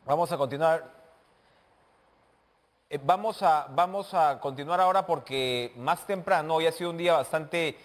Vamos a continuar. Vamos a continuar ahora porque más temprano, hoy ha sido un día bastante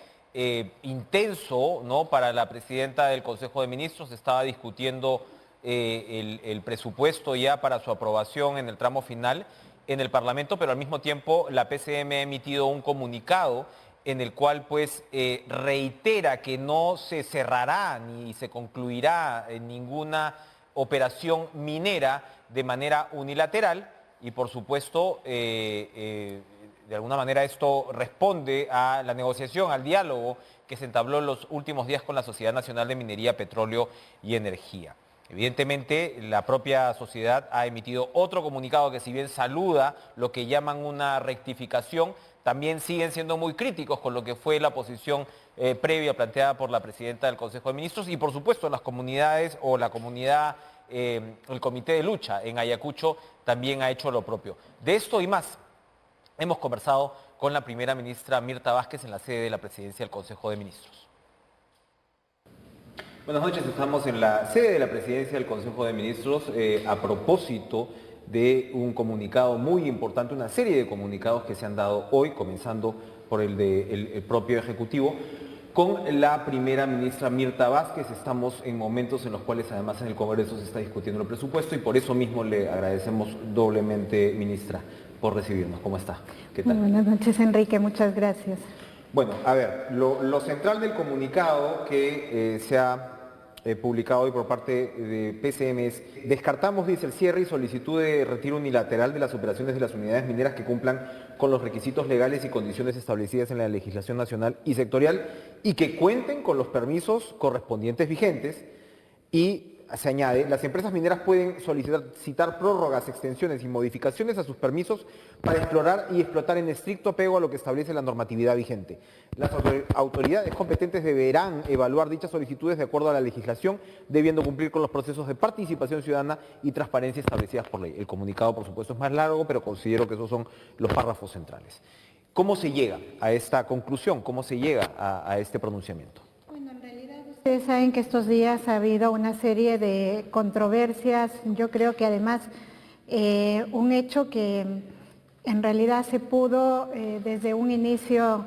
intenso, ¿no? Para la presidenta del Consejo de Ministros. Estaba discutiendo el presupuesto ya para su aprobación en el tramo final en el Parlamento, pero al mismo tiempo la PCM ha emitido un comunicado en el cual pues reitera que no se cerrará ni se concluirá ninguna operación minera de manera unilateral y por supuesto de alguna manera esto responde a la negociación, al diálogo que se entabló en los últimos días con la Sociedad Nacional de Minería, Petróleo y Energía. Evidentemente, la propia sociedad ha emitido otro comunicado que si bien saluda lo que llaman una rectificación, también siguen siendo muy críticos con lo que fue la posición previa planteada por la presidenta del Consejo de Ministros y por supuesto las comunidades o la comunidad, el Comité de Lucha en Ayacucho también ha hecho lo propio. De esto y más hemos conversado con la primera ministra Mirta Vázquez en la sede de la presidencia del Consejo de Ministros. Buenas noches, estamos en la sede de la presidencia del Consejo de Ministros a propósito de un comunicado muy importante, una serie de comunicados que se han dado hoy, comenzando por el propio Ejecutivo, con la primera ministra Mirta Vázquez. Estamos en momentos en los cuales además en el Congreso se está discutiendo el presupuesto y por eso mismo le agradecemos doblemente, ministra, por recibirnos. ¿Cómo está? ¿Qué tal? Muy buenas noches, Enrique, muchas gracias. Bueno, a ver, lo central del comunicado que se ha publicado hoy por parte de PCM es: descartamos, dice, el cierre y solicitud de retiro unilateral de las operaciones de las unidades mineras que cumplan con los requisitos legales y condiciones establecidas en la legislación nacional y sectorial y que cuenten con los permisos correspondientes vigentes. Y se añade, las empresas mineras pueden solicitar prórrogas, extensiones y modificaciones a sus permisos para explorar y explotar en estricto apego a lo que establece la normatividad vigente. Las autoridades competentes deberán evaluar dichas solicitudes de acuerdo a la legislación, debiendo cumplir con los procesos de participación ciudadana y transparencia establecidas por ley. El comunicado, por supuesto, es más largo, pero considero que esos son los párrafos centrales. ¿Cómo se llega a esta conclusión? ¿Cómo se llega a este pronunciamiento? Ustedes saben que estos días ha habido una serie de controversias, yo creo que además un hecho que en realidad se pudo desde un inicio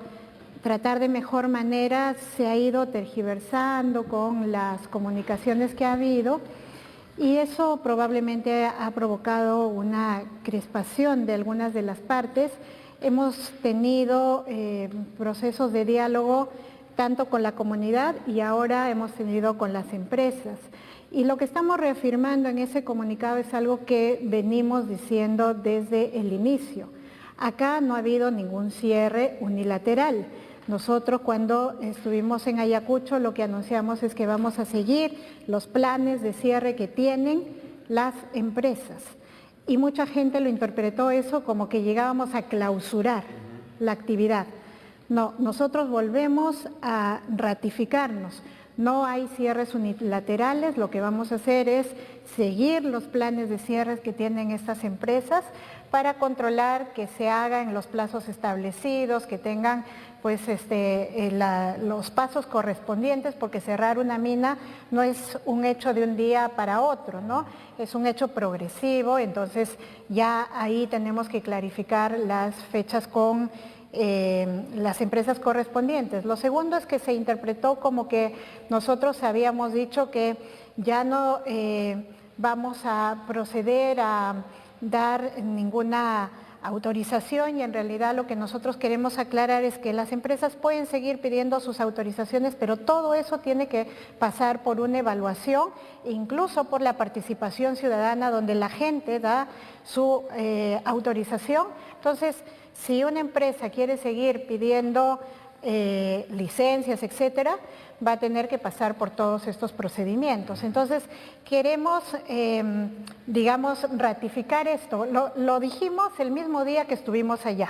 tratar de mejor manera, se ha ido tergiversando con las comunicaciones que ha habido y eso probablemente ha provocado una crispación de algunas de las partes. Hemos tenido procesos de diálogo tanto con la comunidad y ahora hemos tenido con las empresas. Y lo que estamos reafirmando en ese comunicado es algo que venimos diciendo desde el inicio. Acá no ha habido ningún cierre unilateral. Nosotros cuando estuvimos en Ayacucho lo que anunciamos es que vamos a seguir los planes de cierre que tienen las empresas. Y mucha gente lo interpretó eso como que llegábamos a clausurar la actividad. No, nosotros volvemos a ratificarnos. No hay cierres unilaterales, lo que vamos a hacer es seguir los planes de cierres que tienen estas empresas para controlar que se haga en los plazos establecidos, que tengan pues los pasos correspondientes, porque cerrar una mina no es un hecho de un día para otro, ¿no? Es un hecho progresivo, entonces ya ahí tenemos que clarificar las fechas con las empresas correspondientes. Lo segundo es que se interpretó como que nosotros habíamos dicho que ya no vamos a proceder a dar ninguna autorización y en realidad lo que nosotros queremos aclarar es que las empresas pueden seguir pidiendo sus autorizaciones, pero todo eso tiene que pasar por una evaluación, incluso por la participación ciudadana donde la gente da su autorización. Entonces, si una empresa quiere seguir pidiendo licencias, etcétera, va a tener que pasar por todos estos procedimientos. Entonces, queremos, digamos, ratificar esto. Lo dijimos el mismo día que estuvimos allá.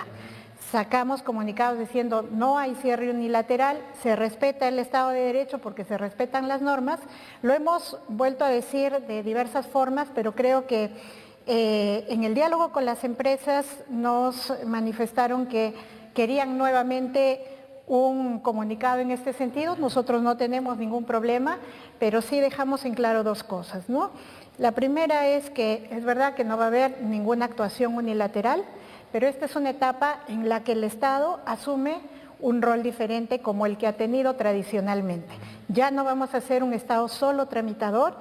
Sacamos comunicados diciendo no hay cierre unilateral, se respeta el Estado de Derecho porque se respetan las normas. Lo hemos vuelto a decir de diversas formas, pero creo que en el diálogo con las empresas nos manifestaron que querían nuevamente un comunicado en este sentido. Nosotros no tenemos ningún problema, pero sí dejamos en claro dos cosas, ¿no? La primera es que es verdad que no va a haber ninguna actuación unilateral, pero esta es una etapa en la que el Estado asume un rol diferente como el que ha tenido tradicionalmente. Ya no vamos a ser un Estado solo tramitador,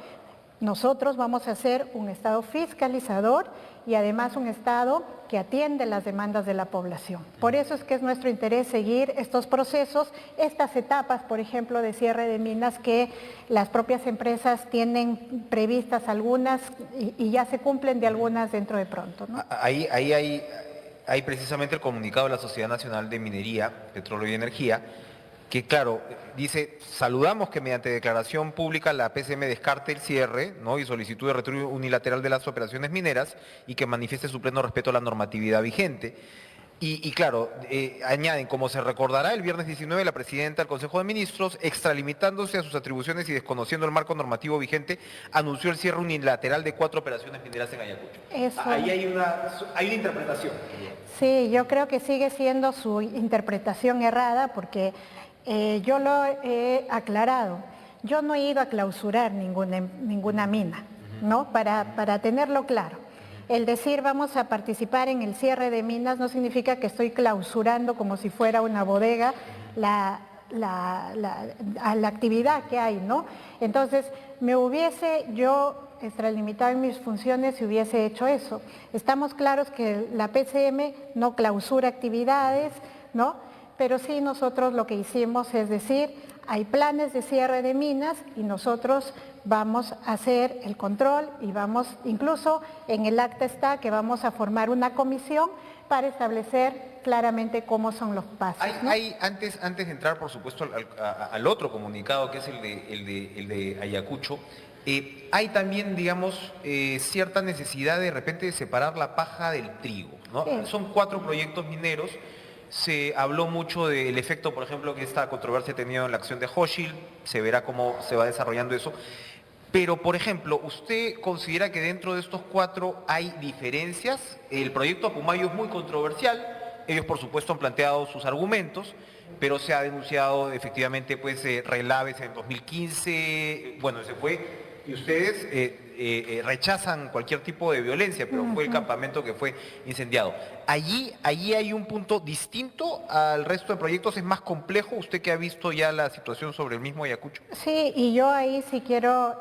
nosotros vamos a ser un Estado fiscalizador y además un Estado que atiende las demandas de la población. Por eso es que es nuestro interés seguir estos procesos, estas etapas, por ejemplo, de cierre de minas que las propias empresas tienen previstas algunas y ya se cumplen de algunas dentro de pronto, ¿no? Ahí hay precisamente el comunicado de la Sociedad Nacional de Minería, Petróleo y Energía, que claro, dice, saludamos que mediante declaración pública la PCM descarte el cierre, ¿no?, y solicitud de retiro unilateral de las operaciones mineras y que manifieste su pleno respeto a la normatividad vigente. Y claro, añaden, como se recordará, el viernes 19 la presidenta del Consejo de Ministros, extralimitándose a sus atribuciones y desconociendo el marco normativo vigente, anunció el cierre unilateral de 4 operaciones mineras en Ayacucho. Ahí hay una interpretación. Sí, yo creo que sigue siendo su interpretación errada porque yo lo he aclarado. Yo no he ido a clausurar ninguna mina, ¿no? Para tenerlo claro. El decir vamos a participar en el cierre de minas no significa que estoy clausurando como si fuera una bodega la actividad que hay, ¿no? Entonces, me hubiese yo extralimitado en mis funciones si hubiese hecho eso. Estamos claros que la PCM no clausura actividades, ¿no? Pero sí nosotros lo que hicimos es decir, hay planes de cierre de minas y nosotros vamos a hacer el control y vamos, incluso en el acta está que vamos a formar una comisión para establecer claramente cómo son los pasos, ¿no? Antes de entrar, por supuesto, al otro comunicado, que es el de Ayacucho, hay también, digamos, cierta necesidad de repente de separar la paja del trigo, ¿no? Son 4 proyectos mineros. Se habló mucho del efecto, por ejemplo, que esta controversia ha tenido en la acción de Hochschild, se verá cómo se va desarrollando eso. Pero, por ejemplo, ¿usted considera que dentro de estos 4 hay diferencias? El proyecto Pumayo es muy controversial, ellos por supuesto han planteado sus argumentos, pero se ha denunciado efectivamente pues relaves en 2015, bueno, se fue, y ustedes rechazan cualquier tipo de violencia, pero fue el campamento que fue incendiado. Allí hay un punto distinto al resto de proyectos, es más complejo, usted que ha visto ya la situación sobre el mismo Ayacucho. Sí, y yo ahí sí quiero,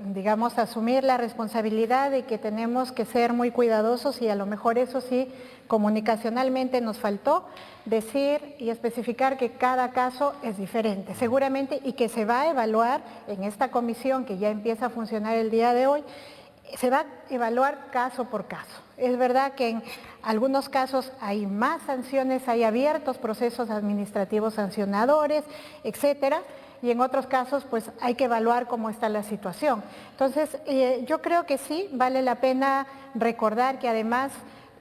digamos, asumir la responsabilidad de que tenemos que ser muy cuidadosos y a lo mejor eso sí, comunicacionalmente nos faltó decir y especificar que cada caso es diferente, seguramente, y que se va a evaluar en esta comisión que ya empieza a funcionar el día de hoy, se va a evaluar caso por caso. Es verdad que en algunos casos hay más sanciones, hay abiertos procesos administrativos sancionadores, etcétera, y en otros casos pues hay que evaluar cómo está la situación. Entonces, yo creo que sí, vale la pena recordar que además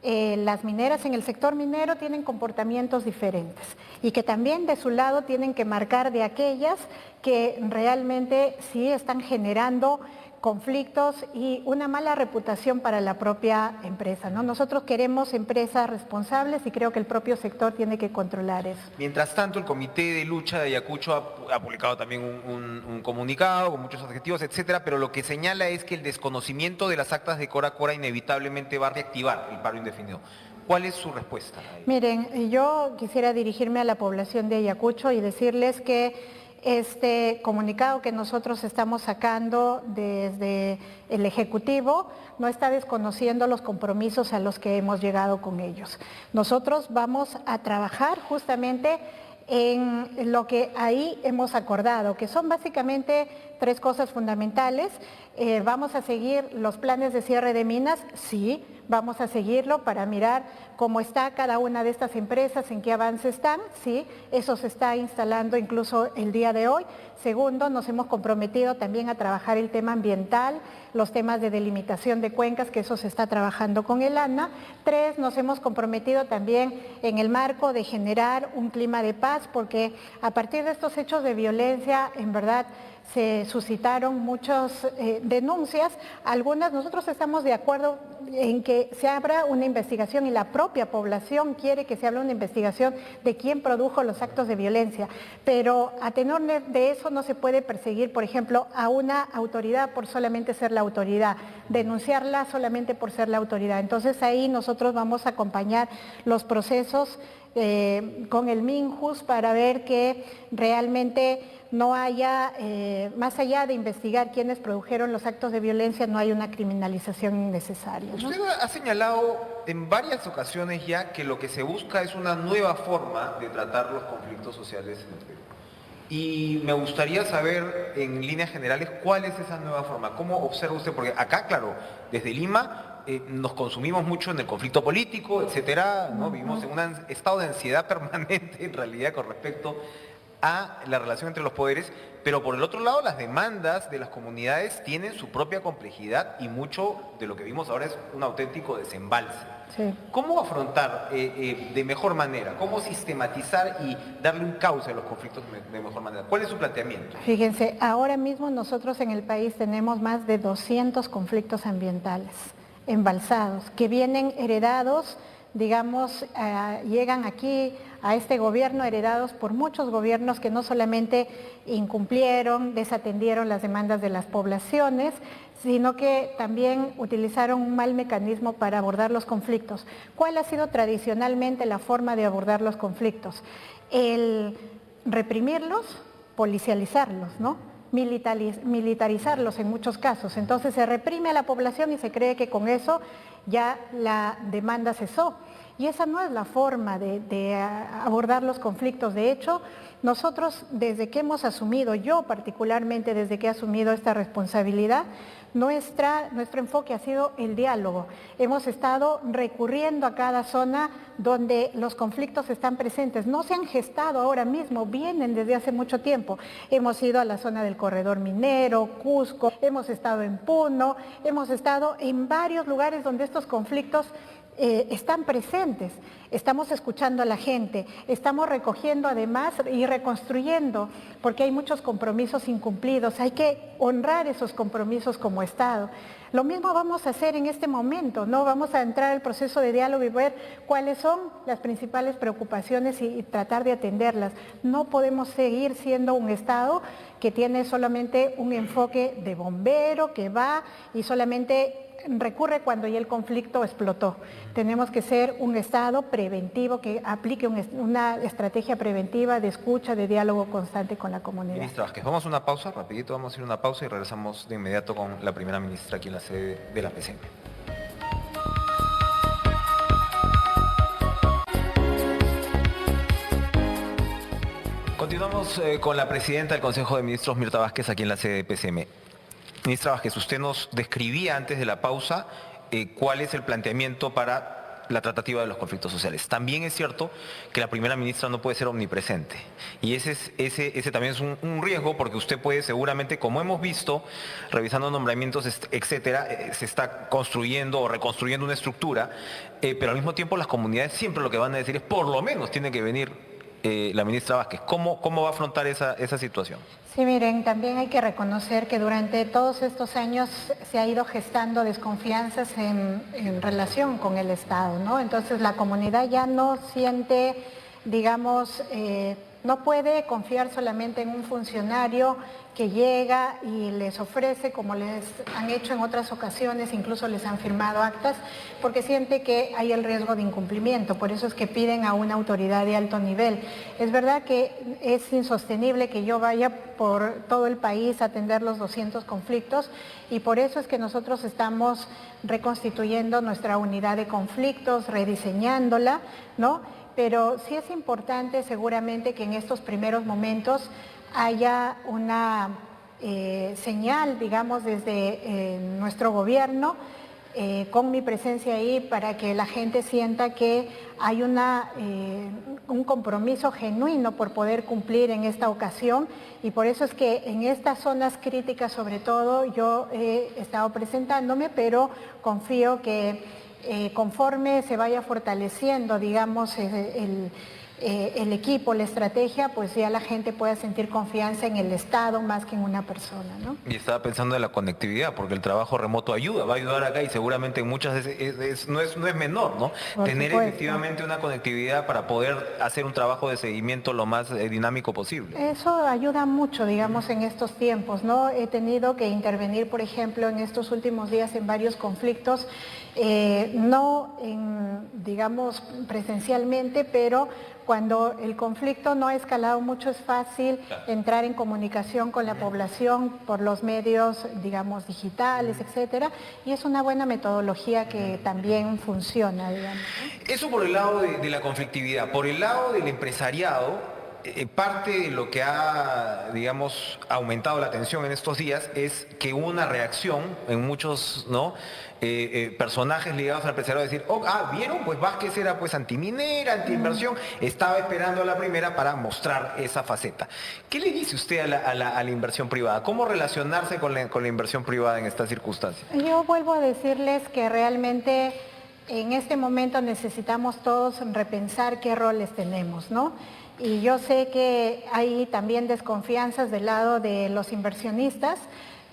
las mineras en el sector minero tienen comportamientos diferentes y que también de su lado tienen que marcar de aquellas que realmente sí están generando conflictos y una mala reputación para la propia empresa, ¿no? Nosotros queremos empresas responsables y creo que el propio sector tiene que controlar eso. Mientras tanto, el Comité de Lucha de Ayacucho ha publicado también un comunicado con muchos adjetivos, etcétera, pero lo que señala es que el desconocimiento de las actas de Cora Cora inevitablemente va a reactivar el paro indefinido. ¿Cuál es su respuesta? Miren, yo quisiera dirigirme a la población de Ayacucho y decirles que este comunicado que nosotros estamos sacando desde el Ejecutivo no está desconociendo los compromisos a los que hemos llegado con ellos. Nosotros vamos a trabajar justamente en lo que ahí hemos acordado, que son básicamente 3 cosas fundamentales. ¿Vamos a seguir los planes de cierre de minas? Sí, vamos a seguirlo para mirar cómo está cada una de estas empresas, en qué avance están, sí, eso se está instalando incluso el día de hoy. Segundo, nos hemos comprometido también a trabajar el tema ambiental, los temas de delimitación de cuencas, que eso se está trabajando con el ANA. 3, nos hemos comprometido también en el marco de generar un clima de paz, porque a partir de estos hechos de violencia, en verdad, se suscitaron muchas denuncias. Algunas, nosotros estamos de acuerdo en que se abra una investigación y la propia población quiere que se abra una investigación de quién produjo los actos de violencia, pero a tenor de eso no se puede perseguir, por ejemplo, a una autoridad por solamente ser la autoridad, denunciarla solamente por ser la autoridad. Entonces ahí nosotros vamos a acompañar los procesos con el MINJUS para ver que realmente no haya, más allá de investigar quiénes produjeron los actos de violencia, no hay una criminalización innecesaria, ¿no? Usted ha señalado en varias ocasiones ya que lo que se busca es una nueva forma de tratar los conflictos sociales en el Perú. Y me gustaría saber, en líneas generales, cuál es esa nueva forma. ¿Cómo observa usted? Porque acá, claro, desde Lima nos consumimos mucho en el conflicto político, etcétera, ¿no? Vivimos en un estado de ansiedad permanente, en realidad, con respecto a la relación entre los poderes, pero por el otro lado las demandas de las comunidades tienen su propia complejidad y mucho de lo que vimos ahora es un auténtico desembalse. Sí. ¿Cómo afrontar de mejor manera? ¿Cómo sistematizar y darle un cauce a los conflictos de mejor manera? ¿Cuál es su planteamiento? Fíjense, ahora mismo nosotros en el país tenemos más de 200 conflictos ambientales embalsados que vienen heredados, digamos, llegan aquí a este gobierno heredados por muchos gobiernos que no solamente incumplieron, desatendieron las demandas de las poblaciones, sino que también utilizaron un mal mecanismo para abordar los conflictos. ¿Cuál ha sido tradicionalmente la forma de abordar los conflictos? El reprimirlos, policializarlos, ¿no? Militarizarlos en muchos casos. Entonces se reprime a la población y se cree que con eso ya la demanda cesó. Y esa no es la forma de abordar los conflictos. De hecho, nosotros desde que hemos asumido, yo particularmente desde que he asumido esta responsabilidad, nuestro enfoque ha sido el diálogo. Hemos estado recurriendo a cada zona donde los conflictos están presentes. No se han gestado ahora mismo, vienen desde hace mucho tiempo. Hemos ido a la zona del corredor minero, Cusco, hemos estado en Puno, hemos estado en varios lugares donde estos conflictos están presentes. Estamos escuchando a la gente, estamos recogiendo además y reconstruyendo, porque hay muchos compromisos incumplidos, hay que honrar esos compromisos como Estado. Lo mismo vamos a hacer en este momento, ¿no? Vamos a entrar al proceso de diálogo y ver cuáles son las principales preocupaciones y tratar de atenderlas. No podemos seguir siendo un Estado que tiene solamente un enfoque de bombero, que va y solamente recurre cuando ya el conflicto explotó. Tenemos que ser un Estado preventivo que aplique una estrategia preventiva de escucha, de diálogo constante con la comunidad. Ministra Vázquez, vamos a una pausa, rapidito, vamos a ir a una pausa y regresamos de inmediato con la primera ministra aquí en la sede de la PCM. Continuamos con la presidenta del Consejo de Ministros, Mirta Vázquez, aquí en la sede de PCM. Ministra Vázquez, usted nos describía antes de la pausa cuál es el planteamiento para la tratativa de los conflictos sociales. También es cierto que la primera ministra no puede ser omnipresente y ese también es un riesgo porque usted puede seguramente, como hemos visto, revisando nombramientos, etcétera, se está construyendo o reconstruyendo una estructura, pero al mismo tiempo las comunidades siempre lo que van a decir es por lo menos tiene que venir la ministra Vázquez. ¿Cómo va a afrontar esa situación? Sí, miren, también hay que reconocer que durante todos estos años se ha ido gestando desconfianzas en relación con el Estado, ¿no? Entonces la comunidad ya no siente, digamos, no puede confiar solamente en un funcionario que llega y les ofrece, como les han hecho en otras ocasiones, incluso les han firmado actas, porque siente que hay el riesgo de incumplimiento. Por eso es que piden a una autoridad de alto nivel. Es verdad que es insostenible que yo vaya por todo el país a atender los 200 conflictos y por eso es que nosotros estamos reconstituyendo nuestra unidad de conflictos, rediseñándola, ¿no? Pero sí es importante seguramente que en estos primeros momentos haya una señal, digamos, desde nuestro gobierno, con mi presencia ahí, para que la gente sienta que hay un compromiso genuino por poder cumplir en esta ocasión y por eso es que en estas zonas críticas sobre todo yo he estado presentándome, pero confío que conforme se vaya fortaleciendo, digamos, el equipo, la estrategia, pues ya la gente pueda sentir confianza en el Estado más que en una persona, ¿no? Y estaba pensando en la conectividad, porque el trabajo remoto ayuda, va a ayudar acá y seguramente en muchas no es menor, ¿no? Por Tener supuesto. efectivamente una conectividad para poder hacer un trabajo de seguimiento lo más dinámico posible. Eso ayuda mucho, digamos, en estos tiempos, ¿no? He tenido que intervenir, por ejemplo, en estos últimos días en varios conflictos, no digamos, presencialmente, pero cuando el conflicto no ha escalado mucho es fácil entrar en comunicación con la población por los medios, digamos, digitales, etcétera, y es una buena metodología que también funciona, digamos, ¿no? Eso por el lado de la conflictividad. Por el lado del empresariado, parte de lo que ha, digamos, aumentado la tensión en estos días es que hubo una reacción en muchos, ¿no? Personajes ligados al empresariado a decir, ¿vieron? Pues Vázquez era pues antiminera, antiinversión, estaba esperando a la primera para mostrar esa faceta. ¿Qué le dice usted a la inversión privada? ¿Cómo relacionarse con la inversión privada en estas circunstancias? Yo vuelvo a decirles que realmente en este momento necesitamos todos repensar qué roles tenemos, ¿no? Y yo sé que hay también desconfianzas del lado de los inversionistas,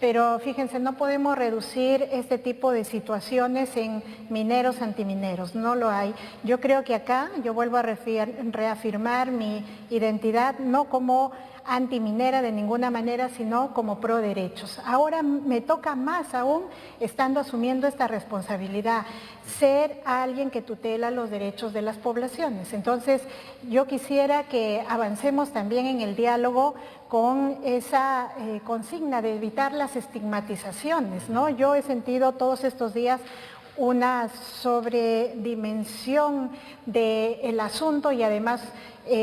pero fíjense, no podemos reducir este tipo de situaciones en mineros antimineros, no lo hay. Yo creo que acá yo vuelvo a reafirmar mi identidad no como antiminera de ninguna manera, sino como pro derechos. Ahora me toca más aún, estando asumiendo esta responsabilidad, ser alguien que tutela los derechos de las poblaciones. Entonces, yo quisiera que avancemos también en el diálogo con esa consigna de evitar las estigmatizaciones, ¿no? Yo he sentido todos estos días una sobredimensión del asunto y además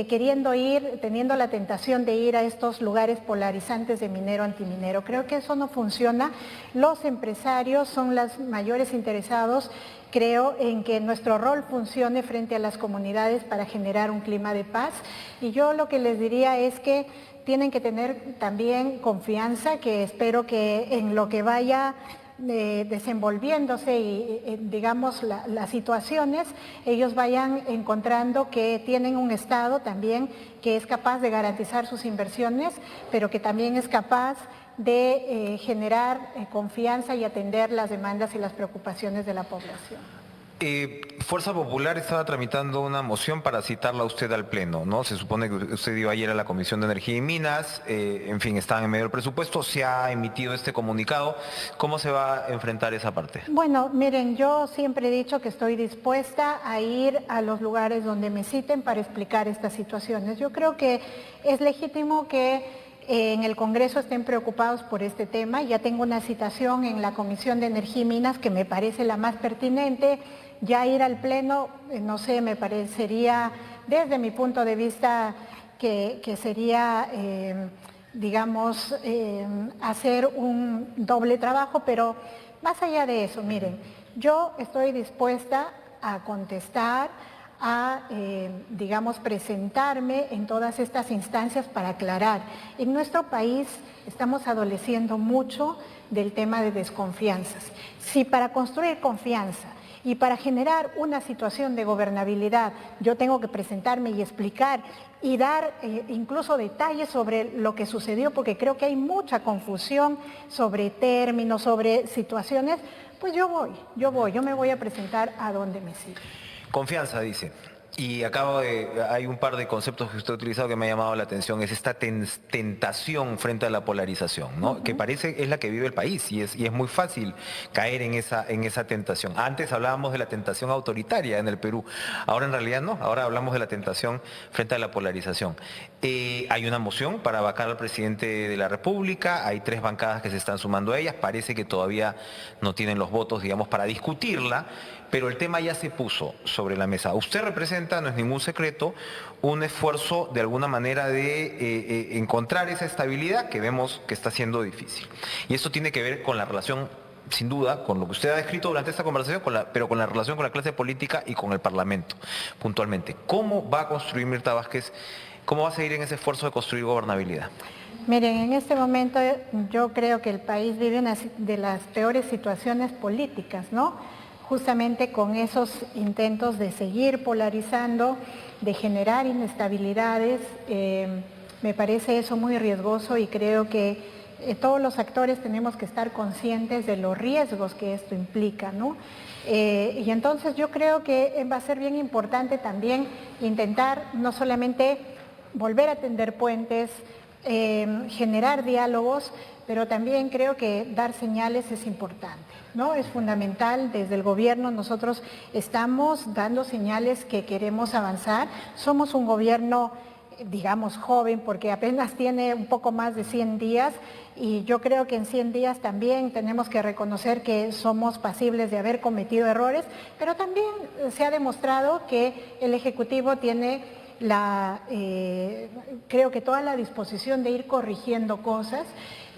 queriendo ir, teniendo la tentación de ir a estos lugares polarizantes de minero antiminero. Creo que eso no funciona. Los empresarios son los mayores interesados, creo, en que nuestro rol funcione frente a las comunidades para generar un clima de paz. Y yo lo que les diría es que tienen que tener también confianza, que espero que en lo que vaya desenvolviéndose y digamos las situaciones, ellos vayan encontrando que tienen un Estado también que es capaz de garantizar sus inversiones, pero que también es capaz de generar confianza y atender las demandas y las preocupaciones de la población. Fuerza Popular estaba tramitando una moción para citarla a usted al Pleno, ¿no? Se supone que usted iba ayer a la Comisión de Energía y Minas, en fin, estaban en medio del presupuesto, se ha emitido este comunicado. ¿Cómo se va a enfrentar esa parte? Bueno, miren, yo siempre he dicho que estoy dispuesta a ir a los lugares donde me citen para explicar estas situaciones. Yo creo que es legítimo que en el Congreso estén preocupados por este tema. Ya tengo una citación en la Comisión de Energía y Minas que me parece la más pertinente. Ya ir al Pleno, no sé, me parecería, desde mi punto de vista, que sería, digamos, hacer un doble trabajo, pero más allá de eso, miren, yo estoy dispuesta a contestar, a, digamos, presentarme en todas estas instancias para aclarar. En nuestro país estamos adoleciendo mucho del tema de desconfianzas. Si para construir confianza y para generar una situación de gobernabilidad yo tengo que presentarme y explicar y dar incluso detalles sobre lo que sucedió, porque creo que hay mucha confusión sobre términos, sobre situaciones, pues yo me voy a presentar a donde me siga. Confianza, dice. Y hay un par de conceptos que usted ha utilizado que me ha llamado la atención, es esta tentación frente a la polarización, ¿no? Que parece es la que vive el país y es muy fácil caer en esa tentación. Antes hablábamos de la tentación autoritaria en el Perú, ahora en realidad no, ahora hablamos de la tentación frente a la polarización. Hay una moción para vacar al presidente de la República, hay 3 bancadas que se están sumando a ellas, parece que todavía no tienen los votos, digamos, para discutirla, pero el tema ya se puso sobre la mesa. Usted representa, no es ningún secreto, un esfuerzo de alguna manera de encontrar esa estabilidad que vemos que está siendo difícil. Y esto tiene que ver con la relación, sin duda, con lo que usted ha descrito durante esta conversación, pero con la relación con la clase política y con el Parlamento, puntualmente. ¿Cómo va a construir Mirta Vázquez, cómo va a seguir en ese esfuerzo de construir gobernabilidad? Miren, en este momento yo creo que el país vive una de las peores situaciones políticas, ¿no? justamente con esos intentos de seguir polarizando, de generar inestabilidades. Me parece eso muy riesgoso y creo que todos los actores tenemos que estar conscientes de los riesgos que esto implica, ¿no? Y entonces yo creo que va a ser bien importante también intentar no solamente volver a tender puentes, generar diálogos, pero también creo que dar señales es importante, ¿no? Es fundamental. Desde el gobierno nosotros estamos dando señales que queremos avanzar. Somos un gobierno, digamos, joven, porque apenas tiene un poco más de 100 días y yo creo que en 100 días también tenemos que reconocer que somos pasibles de haber cometido errores, pero también se ha demostrado que el Ejecutivo tiene creo que toda la disposición de ir corrigiendo cosas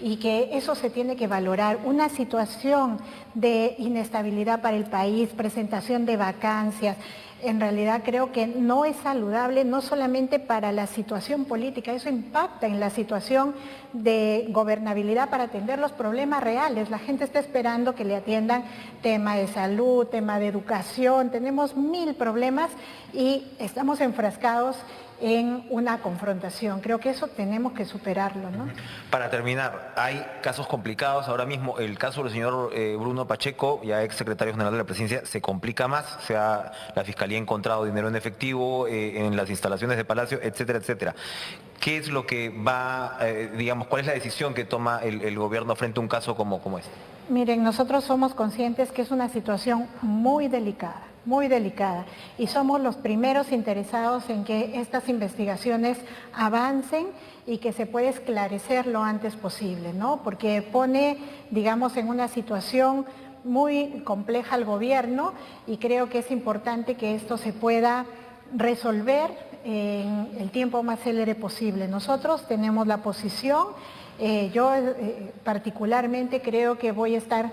y que eso se tiene que valorar. Una situación de inestabilidad para el país, presentación de vacancias, en realidad creo que no es saludable, no solamente para la situación política, eso impacta en la situación de gobernabilidad para atender los problemas reales. La gente está esperando que le atiendan tema de salud, tema de educación, tenemos 1000 problemas y estamos enfrascados en una confrontación. Creo que eso tenemos que superarlo, ¿no? Para terminar, hay casos complicados. Ahora mismo el caso del señor Bruno Pacheco, ya ex secretario general de la Presidencia, se complica más. O sea, la Fiscalía ha encontrado dinero en efectivo en las instalaciones de Palacio, etcétera, etcétera. ¿Qué es lo que va, digamos, cuál es la decisión que toma el gobierno frente a un caso como este? Miren, nosotros somos conscientes que es una situación muy delicada y somos los primeros interesados en que estas investigaciones avancen y que se pueda esclarecer lo antes posible, ¿no? Porque pone, digamos, en una situación muy compleja al gobierno y creo que es importante que esto se pueda resolver en el tiempo más célere posible. Nosotros tenemos la posición. Yo particularmente creo que voy a estar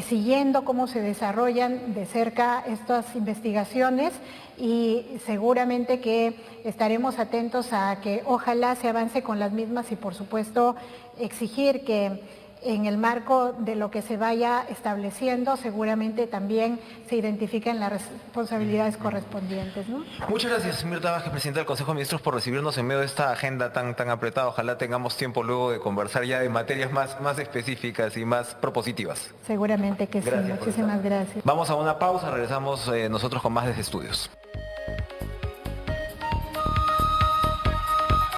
siguiendo cómo se desarrollan de cerca estas investigaciones y seguramente que estaremos atentos a que ojalá se avance con las mismas y por supuesto exigir que en el marco de lo que se vaya estableciendo, seguramente también se identifiquen las responsabilidades correspondientes, ¿no? Muchas gracias, Mirta Vázquez, presidenta del Consejo de Ministros, por recibirnos en medio de esta agenda tan apretada. Ojalá tengamos tiempo luego de conversar ya de materias más específicas y más propositivas. Seguramente que sí. Muchísimas gracias. Vamos a una pausa, regresamos nosotros con más desde Estudios.